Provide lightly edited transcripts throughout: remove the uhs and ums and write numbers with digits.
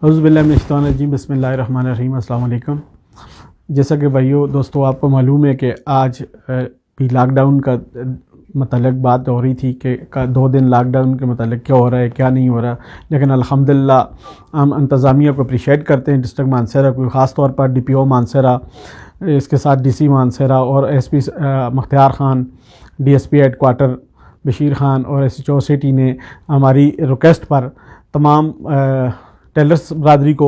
اعوذ باللہ من الشیطان الرجیم، بسم اللہ الرحمن الرحیم۔ السلام علیکم۔ جیسا کہ بھائیو دوستو آپ کو معلوم ہے کہ آج بھی لاک ڈاؤن کا متعلق بات ہو رہی تھی کہ 2 دن لاک ڈاؤن کے متعلق کیا ہو رہا ہے کیا نہیں ہو رہا، لیکن الحمدللہ ہم انتظامیہ کو اپریشیٹ کرتے ہیں، ڈسٹرکٹ مانسہرہ کو خاص طور پر ڈی پی او مانسہرہ، اس کے ساتھ ڈی سی مانسہرہ اور S P Mukhtar Khan, D S P headquarter Bashir Khan اور ایس ایچ او سٹی نے ہماری ریکویسٹ پر تمام ٹیلرز برادری کو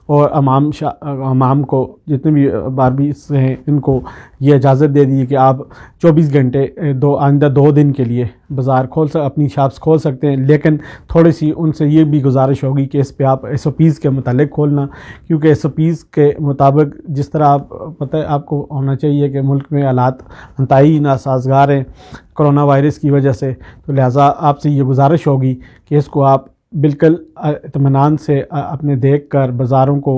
اور امام کو جتنے بھی باربیز ہیں ان کو یہ اجازت دے دی کہ آپ 24 گھنٹے آئندہ 2 دن کے لیے بازار اپنی شاپس کھول سکتے ہیں، لیکن تھوڑی سی ان سے یہ بھی گزارش ہوگی کہ اس پہ آپ ایس او پیز کے متعلق کھولنا، کیونکہ ایس او پیز کے مطابق جس طرح آپ پتہ آپ کو ہونا چاہیے کہ ملک میں حالات انتہائی ناسازگار ہیں کرونا وائرس کی وجہ سے، تو لہٰذا آپ سے یہ گزارش ہوگی کہ اس کو آپ بالکل اطمینان سے اپنے دیکھ کر بازاروں کو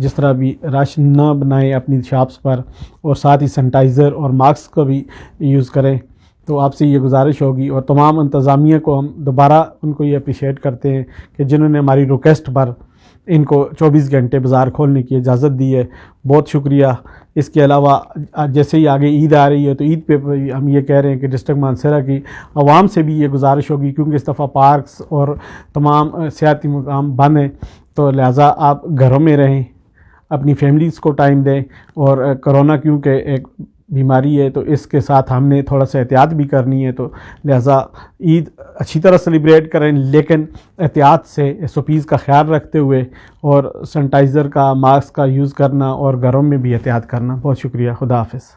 جس طرح بھی رش نہ بنائیں اپنی شاپس پر، اور ساتھ ہی سینیٹائزر اور ماسک کا بھی یوز کریں۔ تو آپ سے یہ گزارش ہوگی، اور تمام انتظامیہ کو ہم دوبارہ ان کو یہ اپریشیٹ کرتے ہیں کہ جنہوں نے ہماری ریکویسٹ پر ان کو 24 گھنٹے بازار کھولنے کی اجازت دی ہے، بہت شکریہ۔ اس کے علاوہ جیسے ہی آگے عید آ رہی ہے تو عید پہ ہم یہ کہہ رہے ہیں کہ ڈسٹرکٹ مانسہرہ کی عوام سے بھی یہ گزارش ہوگی، کیونکہ اس دفعہ پارکس اور تمام سیاحتی مقام بند ہیں، تو لہٰذا آپ گھروں میں رہیں، اپنی فیملیز کو ٹائم دیں، اور کرونا کیونکہ ایک بیماری ہے تو اس کے ساتھ ہم نے تھوڑا سا احتیاط بھی کرنی ہے، تو لہٰذا عید اچھی طرح سیلیبریٹ کریں، لیکن احتیاط سے ایس او پیز کا خیال رکھتے ہوئے اور سینیٹائزر کا ماسک کا یوز کرنا اور گھروں میں بھی احتیاط کرنا۔ بہت شکریہ، خدا حافظ۔